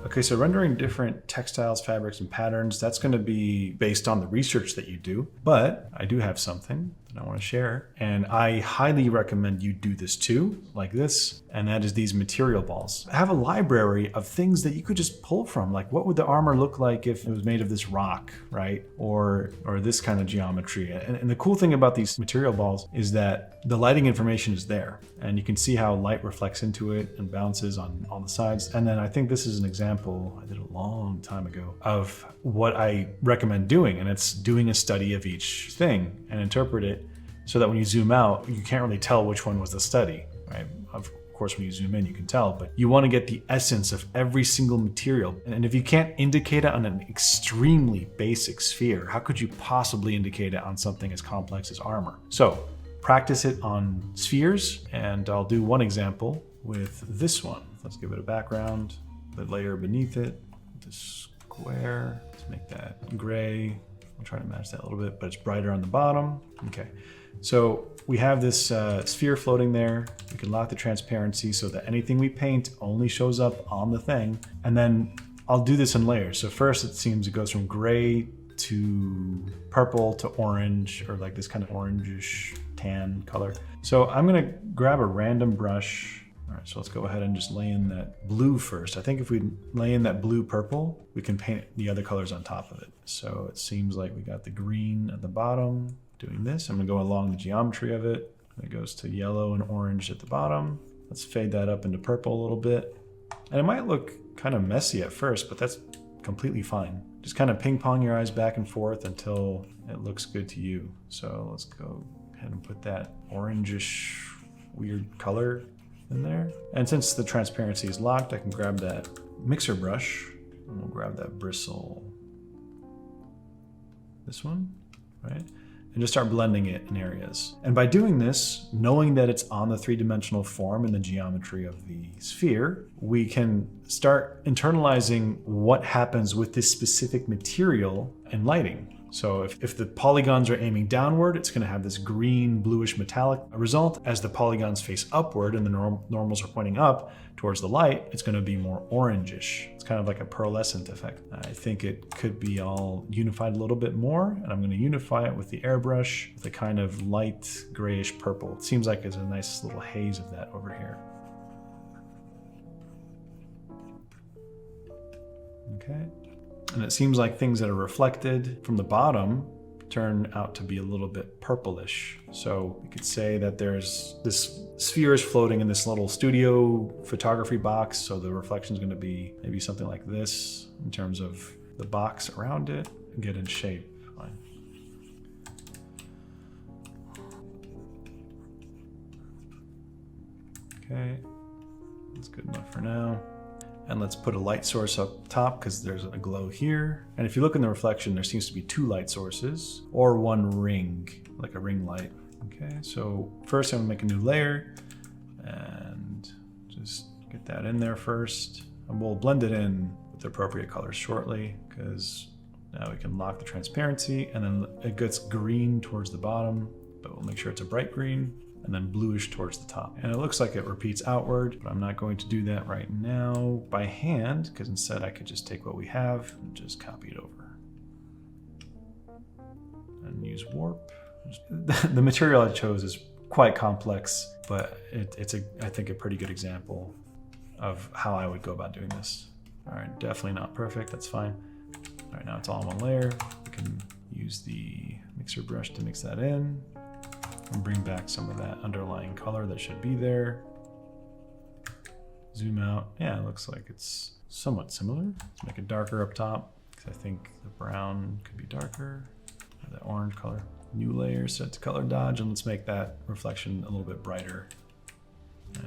Okay, so rendering different textiles, fabrics, and patterns, that's going to be based on the research that you do. But I do have something that I want to share, and I highly recommend you do this too, like this, and that is these material balls. I have a library of things that you could just pull from, like what would the armor look like if it was made of this rock, right? Or this kind of geometry. And the cool thing about these material balls is that the lighting information is there, and you can see how light reflects into it and bounces on all the sides. And then I think this is an example I did a long time ago of what I recommend doing, and it's doing a study of each thing and interpret it so that when you zoom out, you can't really tell which one was the study, right? Of course, when you zoom in, you can tell, but you want to get the essence of every single material. And if you can't indicate it on an extremely basic sphere, how could you possibly indicate it on something as complex as armor? So practice it on spheres, and I'll do one example with this one. Let's give it a background, the layer beneath it, the square, let's make that gray. I'll try to match that a little bit, but it's brighter on the bottom. Okay, so we have this sphere floating there. We can lock the transparency so that anything we paint only shows up on the thing. And then I'll do this in layers. So first it seems it goes from gray to purple to orange, or like this kind of orangish tan color. So I'm gonna grab a random brush. All right, so let's go ahead and just lay in that blue first. I think if we lay in that blue purple, we can paint the other colors on top of it. So it seems like we got the green at the bottom doing this. I'm gonna go along the geometry of it. It goes to yellow and orange at the bottom. Let's fade that up into purple a little bit. And it might look kind of messy at first, but that's completely fine. Just kind of ping pong your eyes back and forth until it looks good to you. So let's go ahead and put that orangish weird color in there. And since the transparency is locked, I can grab that mixer brush and we'll grab that bristle, this one, right? And just start blending it in areas. And by doing this, knowing that it's on the three-dimensional form and the geometry of the sphere, we can start internalizing what happens with this specific material and lighting. So if the polygons are aiming downward, it's gonna have this green, bluish metallic result. As the polygons face upward and the normals are pointing up towards the light, it's gonna be more orangish. It's kind of like a pearlescent effect. I think it could be all unified a little bit more, and I'm gonna unify it with the airbrush with a kind of light grayish purple. It seems like there's a nice little haze of that over here. Okay. And it seems like things that are reflected from the bottom turn out to be a little bit purplish. So we could say that there's this sphere is floating in this little studio photography box. So the reflection is going to be maybe something like this in terms of the box around it and get in shape. Fine. Okay, that's good enough for now. And let's put a light source up top because there's a glow here. And if you look in the reflection, there seems to be two light sources or one ring, like a ring light. Okay, so first I'm gonna make a new layer and just get that in there first. And we'll blend it in with the appropriate colors shortly because now we can lock the transparency, and then it gets green towards the bottom, but we'll make sure it's a bright green, and then bluish towards the top. And it looks like it repeats outward, but I'm not going to do that right now by hand, because instead I could just take what we have and just copy it over. And use warp. The material I chose is quite complex, but it's I think a pretty good example of how I would go about doing this. All right, definitely not perfect, that's fine. All right, now it's all in one layer. We can use the mixer brush to mix that in and bring back some of that underlying color that should be there. Zoom out. Yeah, it looks like it's somewhat similar. Let's make it darker up top because I think the brown could be darker. That orange color. New layer, set to color dodge, and let's make that reflection a little bit brighter.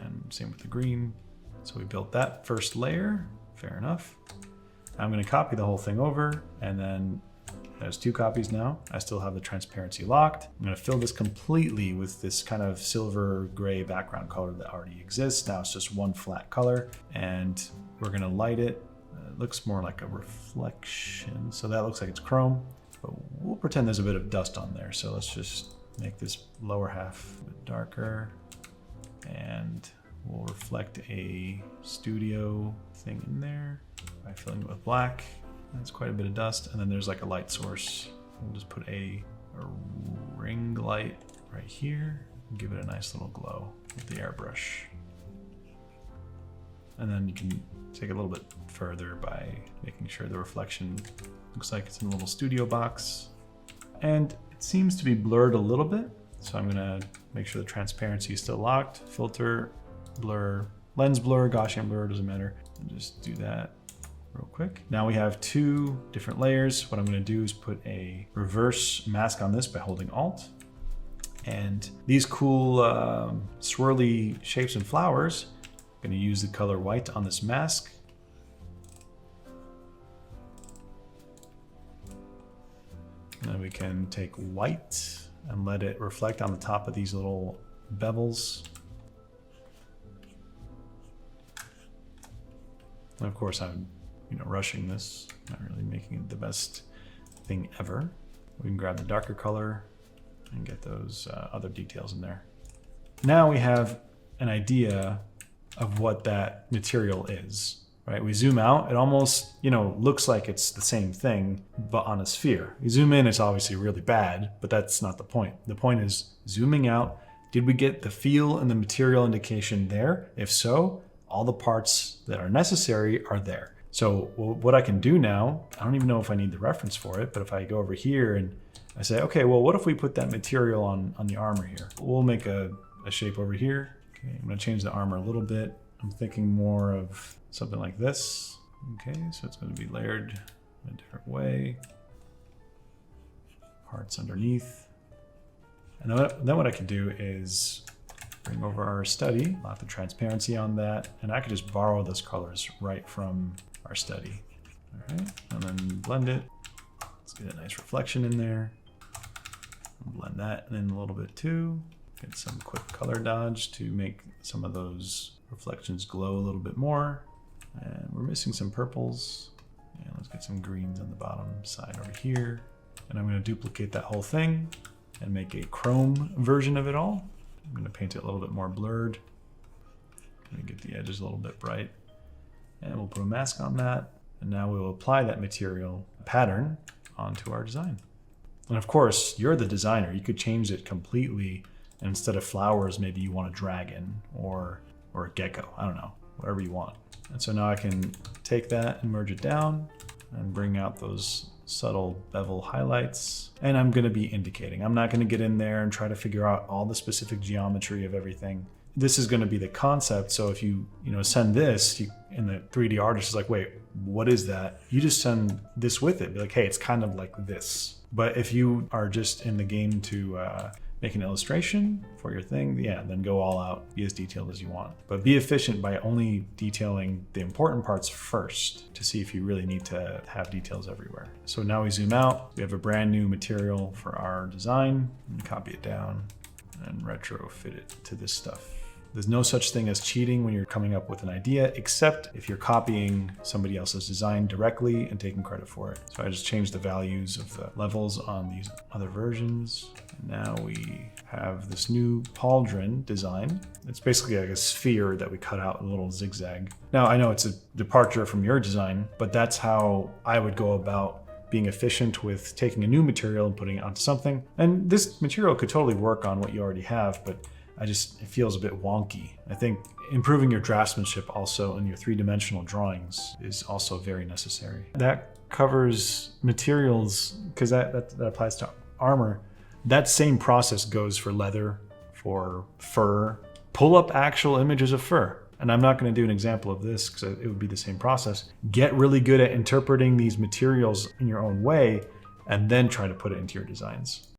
And same with the green. So we built that first layer. Fair enough. I'm going to copy the whole thing over, and then there's two copies now. I still have the transparency locked. I'm gonna fill this completely with this kind of silver gray background color that already exists. Now it's just one flat color, and we're gonna light it. It looks more like a reflection. So that looks like it's chrome, but we'll pretend there's a bit of dust on there. So let's just make this lower half a bit darker, and we'll reflect a studio thing in there by filling it with black. That's quite a bit of dust. And then there's like a light source. We'll just put a ring light right here and give it a nice little glow with the airbrush. And then you can take it a little bit further by making sure the reflection looks like it's in a little studio box. And it seems to be blurred a little bit. So I'm gonna make sure the transparency is still locked. Filter, blur, lens blur, Gaussian blur, doesn't matter. And just do that real quick. Now we have two different layers. What I'm gonna do is put a reverse mask on this by holding Alt. And these cool swirly shapes and flowers, I'm gonna use the color white on this mask. And then we can take white and let it reflect on the top of these little bevels. And of course I'm rushing this, not really making it the best thing ever. We can grab the darker color and get those other details in there. Now we have an idea of what that material is, right? We zoom out, it almost, looks like it's the same thing, but on a sphere. We zoom in, it's obviously really bad, but that's not the point. The point is zooming out. Did we get the feel and the material indication there? If so, all the parts that are necessary are there. So what I can do now, I don't even know if I need the reference for it, but if I go over here and I say, okay, well, what if we put that material on the armor here? We'll make a shape over here. Okay, I'm gonna change the armor a little bit. I'm thinking more of something like this. Okay, so it's gonna be layered in a different way. Parts underneath. And then what I can do is bring over our study, lock the transparency on that, and I could just borrow those colors right from our study. All right, and then blend it. Let's get a nice reflection in there. Blend that in a little bit too. Get some quick color dodge to make some of those reflections glow a little bit more. And we're missing some purples. And let's get some greens on the bottom side over here. And I'm going to duplicate that whole thing and make a chrome version of it all. I'm going to paint it a little bit more blurred. I'm going to get the edges a little bit bright. And we'll put a mask on that. And now we'll apply that material pattern onto our design. And of course, you're the designer. You could change it completely. And instead of flowers, maybe you want a dragon or a gecko. I don't know, whatever you want. And so now I can take that and merge it down and bring out those subtle bevel highlights. And I'm gonna be indicating. I'm not gonna get in there and try to figure out all the specific geometry of everything. This is gonna be the concept. So if you send this, and the 3D artist is like, wait, what is that? You just send this with it. Be like, hey, it's kind of like this. But if you are just in the game to make an illustration for your thing, yeah, then go all out, be as detailed as you want. But be efficient by only detailing the important parts first to see if you really need to have details everywhere. So now we zoom out, we have a brand new material for our design, and copy it down and retrofit it to this stuff. There's no such thing as cheating when you're coming up with an idea, except if you're copying somebody else's design directly and taking credit for it. So I just changed the values of the levels on these other versions. And now we have this new pauldron design. It's basically like a sphere that we cut out a little zigzag. Now I know it's a departure from your design, but that's how I would go about being efficient with taking a new material and putting it onto something. And this material could totally work on what you already have, but it feels a bit wonky. I think improving your draftsmanship also in your three-dimensional drawings is also very necessary. That covers materials, because that applies to armor. That same process goes for leather, for fur. Pull up actual images of fur. And I'm not gonna do an example of this because it would be the same process. Get really good at interpreting these materials in your own way and then try to put it into your designs.